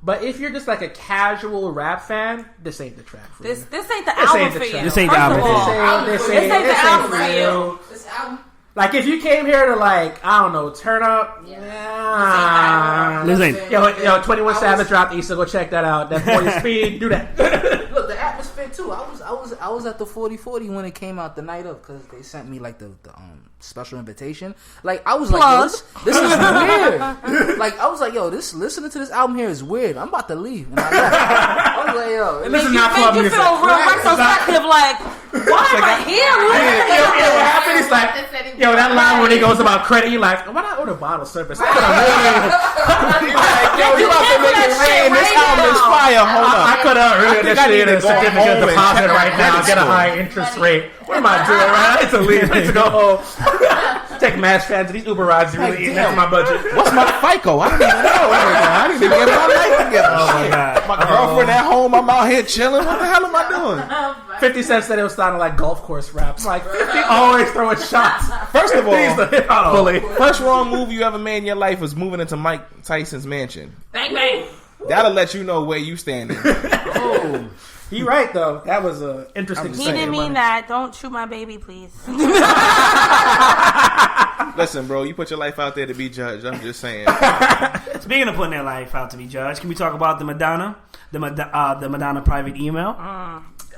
but if you're just like a casual rap fan, this ain't the track for you. This ain't the album for you. This ain't the album. This ain't the album for you. This album. Like if you came here to like I don't know turn up, yo 21 Savage dropped East, so go check that out. That 40 speed, do that. Look, the atmosphere too. I was at the 4040 when it came out the night of because they sent me like the special invitation. Like I was like, yo, this is weird. Like I was like, yo, listening to this album here is weird. I'm about to leave. And I was like, yo, this is not club music. You feel real retrospective, like what? what happened? He's like, yo, that line when he goes about credit, you like, why not order bottle service? I could have really. Yo, you about to make it rain. This album is fire. Hold up. I could have really initiated a certificate deposit right now, get a high interest rate. What am I doing, right? I need to leave. I need to go home. Take mass fans. These Uber rides are really eating into my budget. What's my FICO? I don't even know. I need to get my life together. Oh my God. My girlfriend at home. I'm out here chilling. What the hell am I doing? 50 Cent said it was sounding like golf course raps. Like 50 always throwing shots. First of all, he's the hip-hop bully. First wrong move you ever made in your life was moving into Mike Tyson's mansion. Bang bang. That'll let you know where you standing. Oh, you right though. That was an interesting. He didn't mean that. Don't shoot my baby, please. Listen, bro, you put your life out there to be judged. I'm just saying. Speaking of putting their life out to be judged, can we talk about the Madonna private email?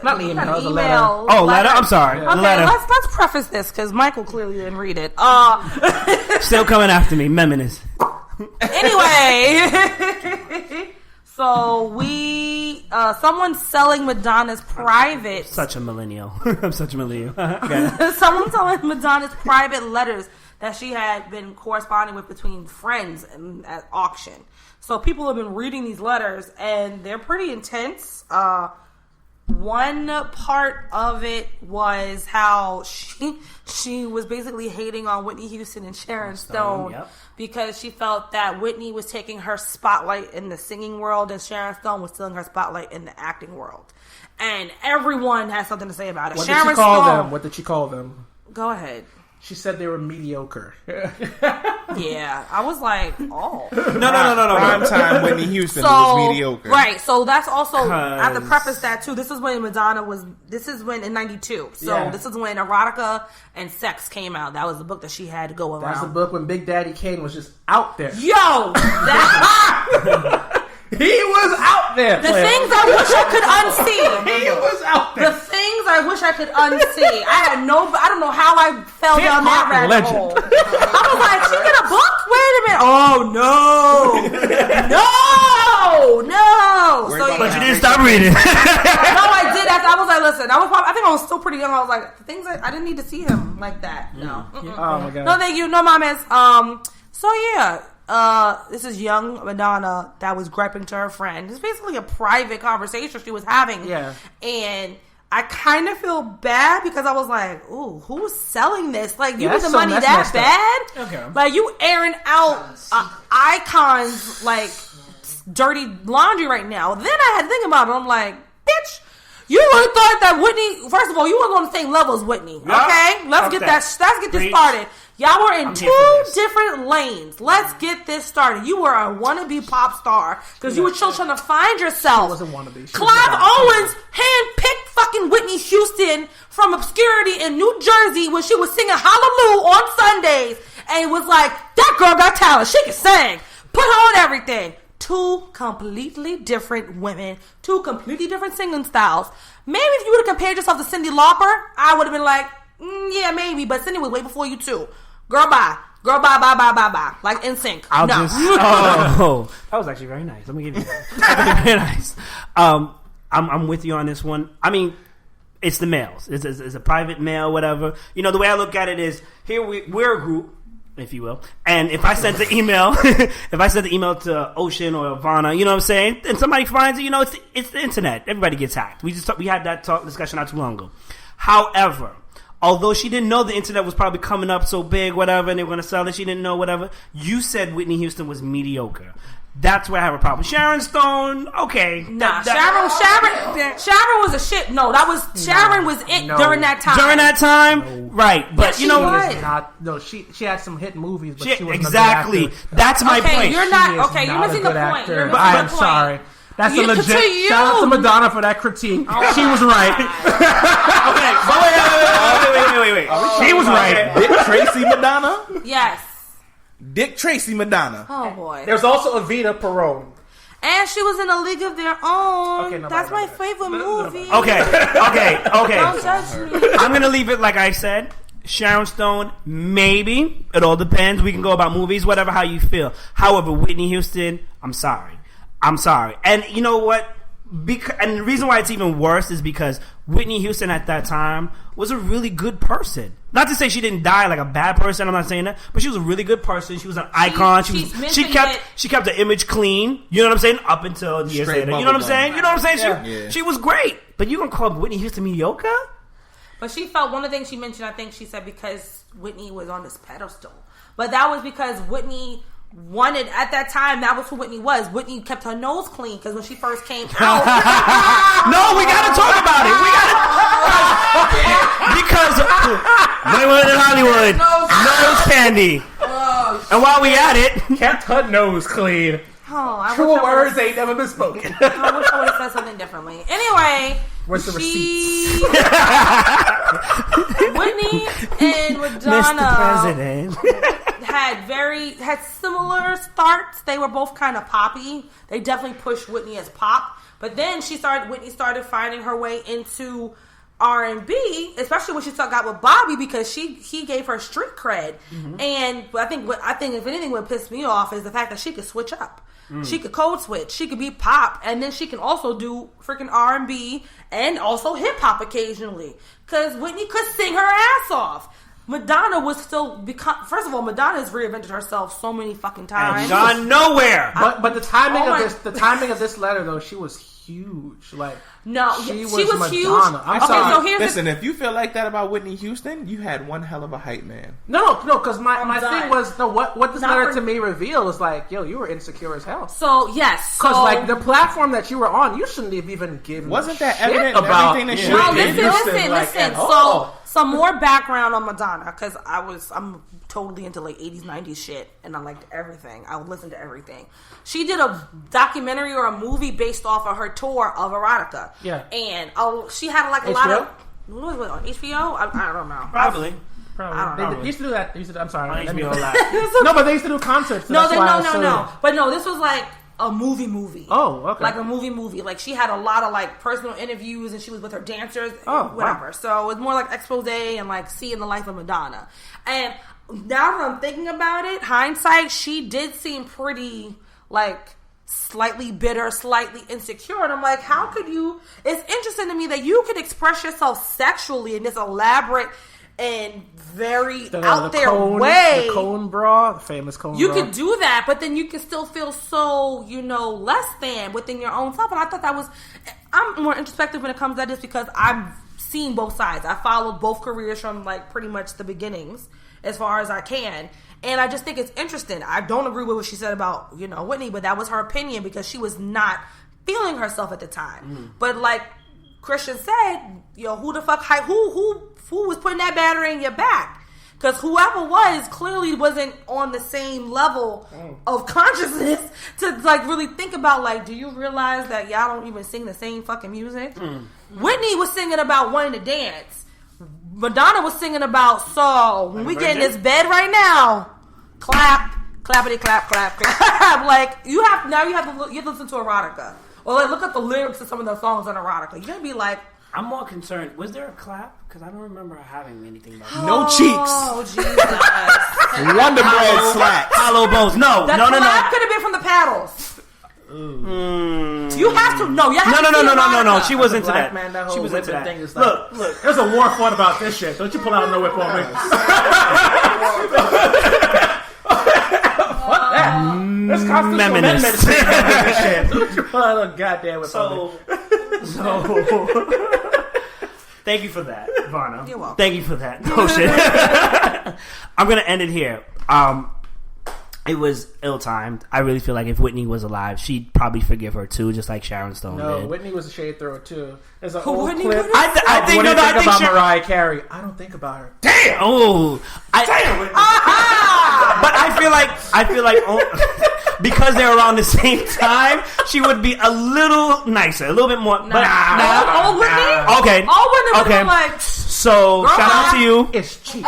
Not the email. It was a letter. Oh, letter. I'm sorry. Okay, Letter. let's preface this because Michael clearly didn't read it. Still coming after me, meminist. Anyway, so someone's selling Madonna's private. Such a millennial. I'm such a millennial. Someone's selling Madonna's private letters that she had been corresponding with between friends at auction. So people have been reading these letters, and they're pretty intense. One part of it was how she was basically hating on Whitney Houston and Sharon Stone because she felt that Whitney was taking her spotlight in the singing world and Sharon Stone was stealing her spotlight in the acting world. And everyone has something to say about it. What did she call them? What did she call them? Go ahead. She said they were mediocre. Yeah, I was like, oh. No. Prime time Whitney Houston was mediocre. Right, so that's also, I have to preface that too. This is when in 92. So this is when Erotica and Sex came out. That was the book that she had to go around. That's the book when Big Daddy Kane was just out there. Yo! He was out there. The things I wish I could unsee. He was out there. The things I wish I could unsee. I don't know how I fell down that rabbit hole. I was like, she did a book? Wait a minute. Oh, no. But you didn't stop reading. No, I did. I was like, listen, I think I was still pretty young. I was like, the things I didn't need to see him like that. No. Oh, my God. No, thank you. No, mamas. So, yeah. This is young Madonna that was griping to her friend. It's basically a private conversation she was having. Yeah. And I kind of feel bad because I was like, ooh, who's selling this? Like, you need the money that bad? Okay. Like, you airing out icons, like, dirty laundry right now. Then I had to think about it. I'm like, bitch, you would have thought that Whitney, first of all, you weren't on the same level as Whitney. Okay? Let's get this started. Y'all were in two different lanes. Let's get this started. You were a wannabe pop star because you were still trying to find yourself. She wasn't wannabe. Clive Owens handpicked fucking Whitney Houston from obscurity in New Jersey when she was singing Hallelujah on Sundays and was like, that girl got talent. She can sing. Put her on everything. Two completely different women. Two completely different singing styles. Maybe if you would have compared yourself to Cyndi Lauper, I would have been like, yeah, maybe. But Cyndi was way before you too. Girl, bye. Like NSYNC. That was actually very nice. Let me give you that. Very nice. I'm with you on this one. I mean, it's the males. It's a private mail, whatever. You know, the way I look at it is, here we're a group, if you will. And if I sent the email, to Ocean or Ivana, you know what I'm saying? And somebody finds it, you know, it's the internet. Everybody gets hacked. We had that discussion not too long ago. However, although she didn't know the internet was probably coming up so big, whatever, and they were going to sell it, she didn't know, whatever. You said Whitney Houston was mediocre. That's where I have a problem. Sharon Stone, okay. Nah, Sharon was a shit. No, Sharon was it during that time. During that time, right? But yeah, you know, she had some hit movies, but she wasn't exactly. That's my point. You're not okay. You're missing the point. But I am sorry. That's a legit. Shout out to Madonna for that critique. She was right. Wait. She was right. Dick Tracy Madonna? Yes. Dick Tracy Madonna. Oh, boy. There's also Evita Peron. And she was in A League of Their Own. That's my favorite movie. Okay. Don't judge me. I'm going to leave it like I said. Sharon Stone, maybe. It all depends. We can go about movies, whatever, how you feel. However, Whitney Houston, I'm sorry. And you know what? and the reason why it's even worse is because Whitney Houston at that time was a really good person. Not to say she didn't die like a bad person. I'm not saying that, but she was a really good person. She was an icon. She kept the image clean. You know what I'm saying? Up until years later. You know what I'm saying? You know what I'm saying? She was great. But you gonna call Whitney Houston mediocre? But she felt one of the things she mentioned. I think she said because Whitney was on this pedestal, but that was because Whitney wanted at that time. That was who Whitney was. Whitney kept her nose clean because when she first came out. No, we gotta talk about it. We gotta because Hollywood in Hollywood nose candy. And while we at it, kept her nose clean. True words ain't never been spoken. I wish I would have said something differently. Anyway, where's the receipts? Whitney and Madonna had similar starts. They were both kind of poppy. They definitely pushed Whitney as pop, but then Whitney started finding her way into R&B, especially when she got with Bobby because he gave her street cred. Mm-hmm. And I think if anything would piss me off is the fact that she could switch up. She could code switch. She could be pop, and then she can also do freaking R&B and also hip hop occasionally. Because Whitney could sing her ass off. Madonna was still first of all, Madonna has reinvented herself so many fucking times. And gone nowhere. But the timing of this letter though, she was huge. Like she was Madonna. Huge. I'm sorry. Listen, if you feel like that about Whitney Houston, you had one hell of a hype man. No, because my thing was what this letter to me revealed is like, yo, you were insecure as hell. So yes, because like the platform that you were on, you shouldn't have even given. Wasn't that evident about everything that she did? Listen. So some more background on Madonna because I'm totally into like 80s 90s shit and I liked everything. I would listen to everything. She did a documentary or a movie based off of her tour of Erotica. Yeah. And she had like a lot of what was it on HBO? I don't know. Probably. I don't know. They used to do that. I'm sorry. HBO a lot. No, but they used to do concerts. So no. But no, this was like a movie. Oh, okay. Like a movie. Like she had a lot of like personal interviews and she was with her dancers. Whatever. Wow. So it's more like expose and like seeing the life of Madonna. And now that I'm thinking about it, hindsight, she did seem pretty like slightly bitter, slightly insecure. And I'm like, how could you? It's interesting to me that you could express yourself sexually in this elaborate and very out there way. The cone bra, the famous cone bra. You could do that, but then you can still feel so, less than within your own self. And I thought I'm more introspective when it comes to this because I've seen both sides. I followed both careers from like pretty much the beginnings as far as I can. And I just think it's interesting. I don't agree with what she said about, Whitney, but that was her opinion because she was not feeling herself at the time. But like Christian said, who the fuck, who was putting that battery in your back? Because whoever was clearly wasn't on the same level of consciousness to like really think about like, do you realize that y'all don't even sing the same fucking music? Whitney was singing about wanting to dance. Madonna was singing about, so when we get in this bed right now, clap, clappity clap, clap, clap. Like you have to listen to Erotica. Or like look at the lyrics of some of the songs on Erotica. You're gonna be like, I'm more concerned. Was there a clap? Because I don't remember having anything about it. No cheeks. Oh, Jesus. Wonder Bread slaps. Hollow bones. No. The clap could have been from the paddles. You have to. No. No. She was into that. She was into that. Thing is like, look. There's a war fought about this shit. Don't you pull out no whip on me. Fuck that. There's constitutional amendment shit. Don't you pull out no goddamn whip on me. So, thank you for that, Vanna. You're welcome. Thank you for that. Oh shit. I'm gonna end it here. It was ill-timed. I really feel like if Whitney was alive, she'd probably forgive her too, just like Sharon Stone did. No, Whitney was a shade thrower too. There's an old clip. I think about Mariah Carey. I don't think about her. Damn. Oh. Damn. Whitney. But I feel like because they're around the same time, she would be a little nicer, a little bit more. Old Whitney. Okay. Old Whitney would be like. So shout out to you. It's cheap.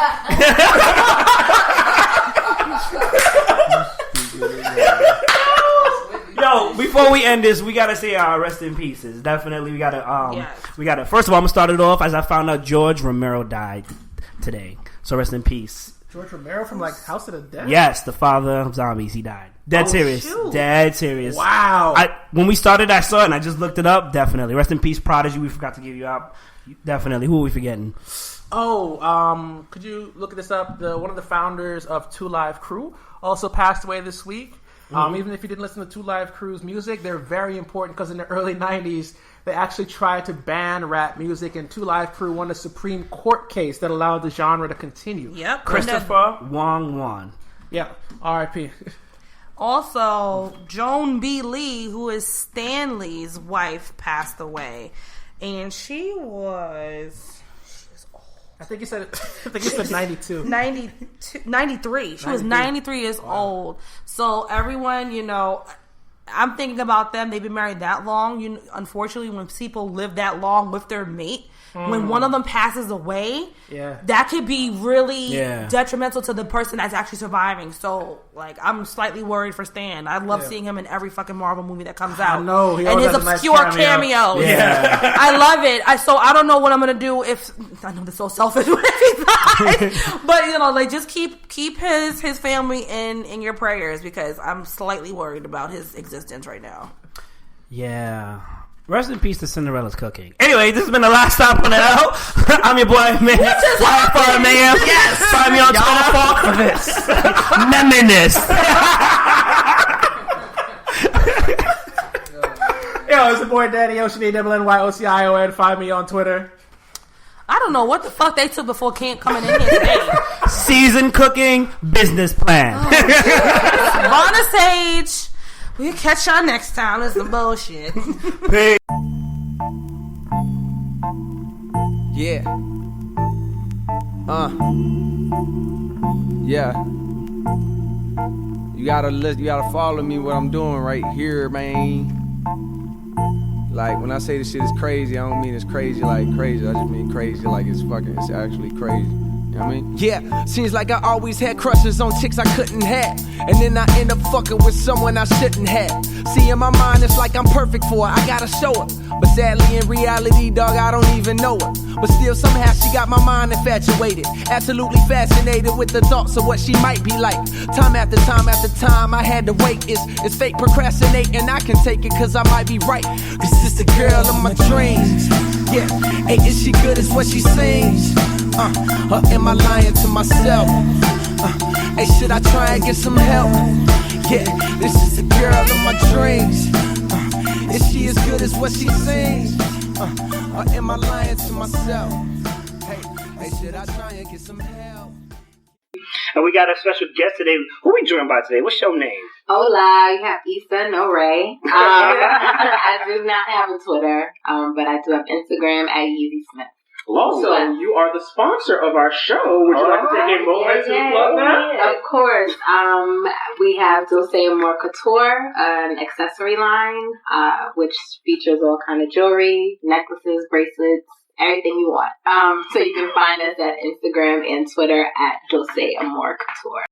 Yo, before we end this, we gotta say rest in pieces. Definitely, we gotta. First of all, I'm gonna start it off as I found out George Romero died today. So rest in peace. George Romero from like House of the Dead? Yes, the father of zombies. He died. Dead serious. Shoot. Dead serious. Wow. When we started, I saw it and I just looked it up. Definitely. Rest in peace, Prodigy. We forgot to give you out. Definitely. Who are we forgetting? Oh, could you look this up? One of the founders of Two Live Crew also passed away this week. Even if you didn't listen to Two Live Crew's music, they're very important because in the early 90s, they actually tried to ban rap music, and Two Live Crew won a Supreme Court case that allowed the genre to continue. Yep. Christopher Wong. Yeah, R.I.P. Also, Joan B. Lee, who is Stan Lee's wife, passed away. And she was... I think he said 92. 93. She was 93 years old. So everyone, I'm thinking about them. They've been married that long. Unfortunately, when people live that long with their mate, when one of them passes away, that could be really detrimental to the person that's actually surviving. So, I'm slightly worried for Stan. I love seeing him in every fucking Marvel movie that comes out. I know. And his obscure cameos. Yeah. I love it. So I don't know what I'm going to do if... I know that's so selfish if he dies. But, just keep his family in your prayers because I'm slightly worried about his existence right now. Yeah. Rest in peace to Cinderella's cooking. Anyway, this has been the last stop on the L. I'm your boy, man. YFR Mayhem. Yes. Find me on Twitter for this. Meminist. Yo, it's the boy Daddy Ocean, ENNYOCION. Find me on Twitter. I don't know what the fuck they took before Kent coming in here today. Season cooking business plan. Vonna Sage. We'll catch y'all next time. It's some bullshit. Peace. Yeah. Yeah. You gotta follow me what I'm doing right here, man. Like when I say this shit is crazy, I don't mean it's crazy like crazy. I just mean crazy like it's actually crazy. You know what I mean? Yeah, seems like I always had crushes on chicks I couldn't have. And then I end up fucking with someone I shouldn't have. See, in my mind, it's like I'm perfect for her. I gotta show her. But sadly, in reality, dog, I don't even know her. But still, somehow, she got my mind infatuated. Absolutely fascinated with the thoughts of what she might be like. Time after time after time, I had to wait. It's fake procrastinating. I can take it cause I might be right. Cause it's the girl of my dreams. Yeah, hey, is she good as what she sings? Or am I lying to myself? Hey, should I try and get some help? Yeah, this is the girl of my dreams. Is she as good as what she sings? Or am I lying to myself? Hey, should I try and get some help? And we got a special guest today. Who we joined by today? What's your name? Hola, you have Issa, no Ray. I do not have a Twitter, but I do have Instagram at Yeezy Smith. Also, you are the sponsor of our show. Would you like to take a moment to plug that? Of course. We have Dulce Amore Couture, an accessory line, which features all kind of jewelry, necklaces, bracelets, everything you want. So you can find us at Instagram and Twitter at Dulce Amore Couture.